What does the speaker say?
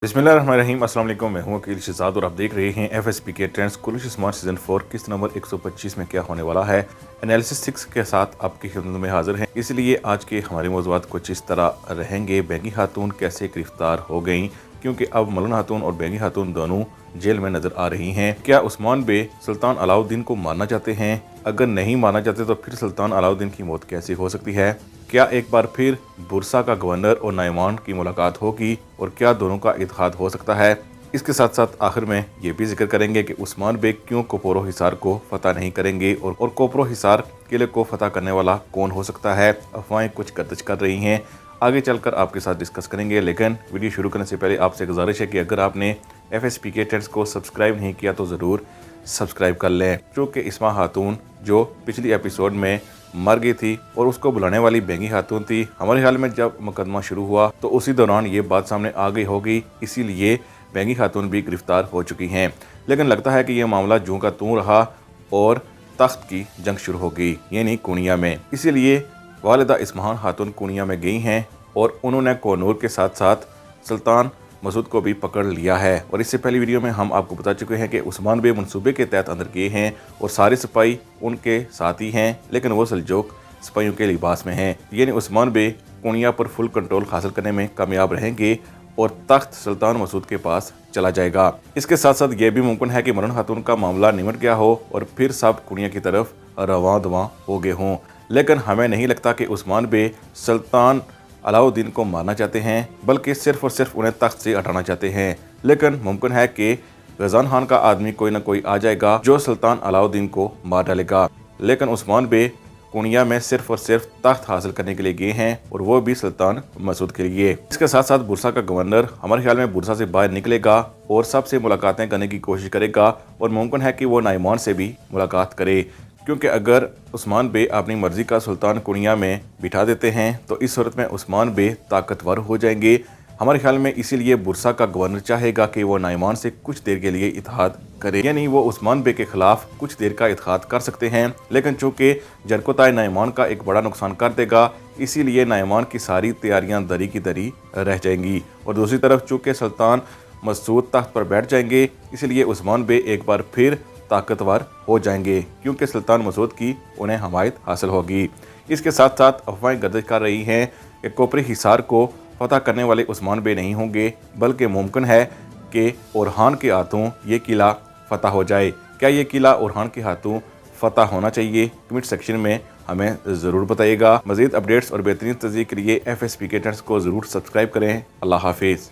बिस्मिल्लाहिर्रहमानिर्रहीम। अस्सलाम वालेकुम। मैं हूं अकील शहजाद और आप देख रहे हैं एफएसपी के ट्रेंड्स कुलिश स्मार्ट सीजन 4 किस्त नंबर 125 में क्या होने वाला है। एनालिसिस 6 के साथ आपकी खिदमत में हाजिर हैं। इसलिए आज के हमारे मौज़ूआत कुछ इस तरह रहेंगे। बैंगी खातून कैसे गिरफ्तार हो गई, क्योंकि अब मलून खातून और बैंगी खातून दोनों जेल में नजर आ रही हैं। क्या उस्मान बे सुल्तान अलाउद्दीन को मारना चाहते हैं? अगर नहीं मारना चाहते तो फिर सुल्तान अलाउद्दीन की मौत कैसे हो सकती है? क्या एक बार फिर बुरसा का गवर्नर और नाइमान की मुलाकात होगी और क्या दोनों का इत्तेहाद हो सकता है? इसके साथ साथ आखिर में ये भी जिक्र करेंगे कि उस्मान बेग क्यों कोपरो हिसार को फतह नहीं करेंगे और कोपरो हिसार किले को फतह करने वाला कौन हो सकता है। अफवाहें कुछ गर्दिश कर रही हैं, आगे चलकर आपके साथ डिस्कस करेंगे। लेकिन वीडियो शुरू करने से पहले आपसे गुजारिश है कि अगर आपने एफएसपी के ट्रेंड्स को सब्सक्राइब नहीं किया तो ज़रूर सब्सक्राइब कर लें। क्योंकि इस्मा खातून जो पिछली एपिसोड में मर गई थी और उसको बुलाने वाली बैंगी खातून थी, हमारे ख्याल में जब मुकदमा शुरू हुआ तो उसी दौरान ये बात सामने आ गई होगी, इसीलिए बैंगी खातून भी गिरफ्तार हो चुकी हैं। लेकिन लगता है कि यह मामला जूं का तूं रहा और तख्त की जंग शुरू हो गई, यानी कुनिया में। इसीलिए वालिदा इस्माहान खातून कुनिया में गई हैं और उन्होंने कोनूर के साथ साथ सुल्तान मसूद को भी पकड़ लिया है। और इससे पहली वीडियो में हम आपको बता चुके हैं कि उस्मान बे मंसूबे के तहत अंदर गए हैं और सारे सिपाही उनके साथ ही हैं, लेकिन वो सल्जूक सिपाहियों के लिबास में हैं। यानी उस्मान बे कुनिया पर फुल कंट्रोल हासिल करने में कामयाब रहेंगे और तख्त सुल्तान मसूद के पास चला जाएगा। इसके साथ साथ ये भी मुमकिन है कि मरून खातून का मामला निमट गया हो और फिर सब कुनिया की तरफ रवां दवां हो गए हों। लेकिन हमें नहीं लगता कि उस्मान बे सुल्तान अलाउद्दीन को मारना चाहते हैं, बल्कि सिर्फ और सिर्फ उन्हें तख्त से हटाना चाहते हैं। लेकिन मुमकिन है कि गजान खान का आदमी कोई ना कोई आ जाएगा जो सुल्तान अलाउद्दीन को मार डालेगा। लेकिन उस्मान बे कुनिया में सिर्फ और सिर्फ तख्त हासिल करने के लिए गए हैं और वो भी सुल्तान मसूद के लिए। इसके साथ साथ बुरसा का गवर्नर हमारे ख्याल में बुरसा से बाहर निकलेगा और सबसे मुलाकातें करने की कोशिश करेगा और मुमकिन है कि वो नाइमान से भी मुलाकात करे। क्योंकि अगर उस्मान बे अपनी मर्जी का सुल्तान कुनिया में बिठा देते हैं तो इस सूरत में उस्मान बे ताकतवर हो जाएंगे हमारे ख्याल में। इसीलिए बुरसा का गवर्नर चाहेगा कि वो नाइमान से कुछ देर के लिए इत्तेहाद करे, यानी वो उस्मान बे के खिलाफ कुछ देर का इत्तेहाद कर सकते हैं। लेकिन चूंकि जरकोताय नाइमान का एक बड़ा नुकसान कर देगा, इसीलिए नाइमान की सारी तैयारियां दरी की दरी रह जाएंगी। और दूसरी तरफ चूंकि सुल्तान मसूद तख्त पर बैठ जाएंगे, इसलिए उस्मान बे एक बार फिर ताकतवर हो जाएंगे क्योंकि सुल्तान मसूद की उन्हें हमायत हासिल होगी। इसके साथ साथ अफवाहें गर्दिश कर रही हैं कि कोपरी हिसार को फतह करने वाले उस्मान बे नहीं होंगे, बल्कि मुमकिन है कि ओरहान के हाथों ये किला फतह हो जाए। क्या ये किला ओरहान के हाथों फतह होना चाहिए? कमेंट सेक्शन में हमें ज़रूर बताइएगा। मज़ीद अपडेट्स और बेहतरीन तस्दीक के लिए एफएसपी के ट्रेंड्स को ज़रूर सब्सक्राइब करें। अल्लाह हाफिज़।